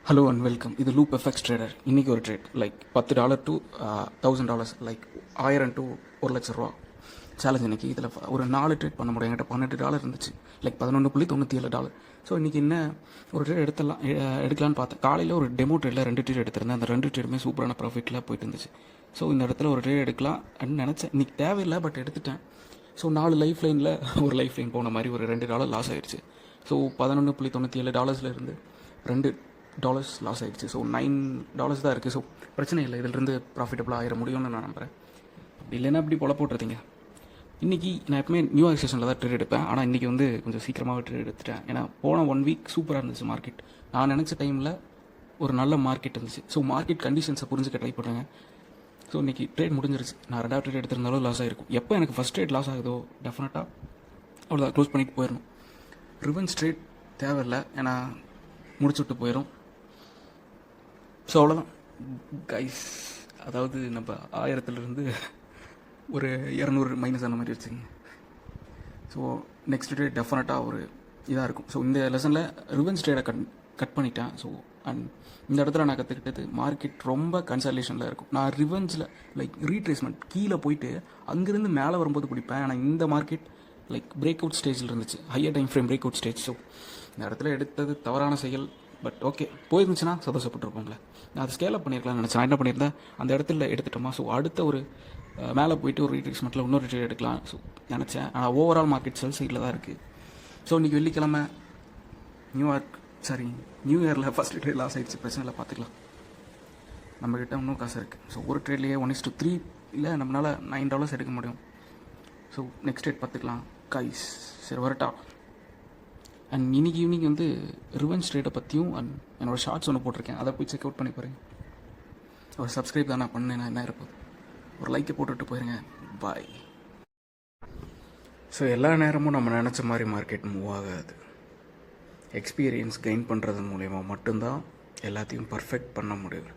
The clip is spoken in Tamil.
Hello and welcome. இது லூப் எஃப்எக்ஸ் ட்ரேடர். இன்றைக்கி ஒரு trade like $10 to $1000, like 1000 to $1,00,000 challenge. இன்றைக்கி இதில் ஒரு 4 ட்ரேட் பண்ண முடியும். என்கிட்ட $18 இருந்துச்சு, லைக் $11.97. ஸோ இன்றைக்கி என்ன ஒரு ட்ரேட் எடுக்கலான்னு பார்த்தேன். காலையில் ஒரு டெமோ ட்ரேடில் 2 ட்ரேட் எடுத்திருந்தேன். அந்த 2 ட்ரேடுமே சூப்பரான ப்ராஃபிட்டில் போயிட்டு இருந்துச்சு. ஸோ இந்த இடத்துல ஒரு ட்ரேட் எடுக்கலாம் அப்படின்னு நினச்சேன். இன்றைக்கி தேவையில்லை, பட் எடுத்துட்டேன். ஸோ 4 லைஃப் லைனில் ஒரு லைஃப் லைன் போன மாதிரி ஒரு $2 லாஸ் ஆயிடுச்சு. ஸோ $11.97 இருந்து $2 லாஸ் ஆகிடுச்சு. ஸோ $9 தான் இருக்குது. ஸோ பிரச்சனை இல்லை, இதிலிருந்து ப்ராஃபிட்டபுளாக ஆயிட முடியும்னு நான் நம்புகிறேன். இல்லைன்னா அப்படி போல போட்டுருந்தீங்க. இன்றைக்கி நான் எப்பவுமே நியூ யார்க் செஷனில் தான் ட்ரேட் எடுப்பேன். ஆனால் இன்றைக்கி வந்து கொஞ்சம் சீக்கிரமாகவே ட்ரேட் எடுத்துட்டேன். ஏன்னா போன 1 வீக் சூப்பராக இருந்துச்சு மார்க்கெட். நான் நினச்ச டைமில் ஒரு நல்ல மார்க்கெட் இருந்துச்சு. ஸோ மார்க்கெட் கண்டிஷன்ஸை புரிஞ்சுக்க ட்ரை பண்ணுறேங்க. ஸோ இன்றைக்கி ட்ரேட் முடிஞ்சிருச்சு. நான் 2வது ட்ரேட் எடுத்திருந்தாலும் லாஸ் ஆகிருக்கும். எப்போ எனக்கு ஃபஸ்ட் ட்ரேட் லாஸ் ஆகுதோ டெஃபினட்டாக அவ்வளோதான், க்ளோஸ் பண்ணிட்டு போயிடணும். ரிவென்ஸ் ட்ரேட் தேவையில்லை, ஏன்னா முடிச்சு விட்டு போயிடும். ஸோ அவ்வளோதான் கைஸ். அதாவது நம்ம 1000லேருந்து ஒரு 200 மைனஸ் அந்த மாதிரி வச்சுங்க. ஸோ நெக்ஸ்ட் டே டெஃபினட்டாக ஒரு இதாக இருக்கும். ஸோ இந்த லெசனில் ரிவென்ஸ் ட்ரேடை கட் பண்ணிட்டேன். ஸோ அண்ட் இந்த இடத்துல நான் கற்றுக்கிட்டது, மார்க்கெட் ரொம்ப கன்சல்டேஷனில் இருக்கும். நான் ரிவென்ஸில் லைக் ரீட்ரேஸ்மெண்ட் கீழே போயிட்டு அங்கேருந்து மேலே வரும்போது பிடிப்பேன். ஆனால் இந்த மார்க்கெட் லைக் பிரேக் அவுட் ஸ்டேஜில் இருந்துச்சு, higher time frame break out stage. So இந்த இடத்துல எடுத்தது தவறான செயல். பட் ஓகே, போயிருந்துச்சுன்னா சந்தோஷப்பட்டுருப்போங்களே. நான் அதை ஸ்கேல் அப் பண்ணியிருக்கலாம்னு நினச்சேன். நான் என்ன பண்ணியிருந்தேன், அந்த இடத்துல எடுத்துட்டோமா. ஸோ அடுத்த ஒரு மேலே போயிட்டு ஒரு ரீட்ரேஸ்மெண்ட்டில் இன்னொரு ட்ரேட் எடுக்கலாம் ஸோ நினச்சேன். ஆனால் ஓவரால் மார்க்கெட் செல் சைடில் தான் இருக்குது. ஸோ இன்றைக்கி வெள்ளிக்கிழமை நியூ இயரில் ஃபஸ்ட் ட்ரேட் லாஸ் ஆகிடுச்சு. பிரச்சனை இல்லை, பார்த்துக்கலாம். நம்மக்கிட்ட இன்னும் காசு இருக்குது. ஸோ ஒரு ட்ரேட்லேயே 1:3 இல்லை நம்மளால் $9 எடுக்க முடியும். ஸோ நெக்ஸ்ட் ட்ரேட் பார்த்துக்கலாம் கைஸ். சரி வரட்டா. அண்ட் இன்னைக்கு ஈவினிங் வந்து ரிவென்ஸ் ட்ரேட்டை பற்றியும் அண்ட் என்னோடய ஷார்ட்ஸ் ஒன்று போட்டிருக்கேன், அதை போய் செக் அவுட் பண்ணி பாருங்க. ஒரு சப்ஸ்கிரைப் தான் நான் பண்ணேன், என்ன இருப்போம். ஒரு லைக்கை போட்டுட்டு போயிருங்க. பாய். ஸோ எல்லா நேரமும் நம்ம நினச்ச மாதிரி மார்க்கெட் மூவ் ஆகாது. எக்ஸ்பீரியன்ஸ் கெயின் பண்ணுறது மூலயமா மட்டும்தான் எல்லாத்தையும் பர்ஃபெக்ட் பண்ண முடியும்.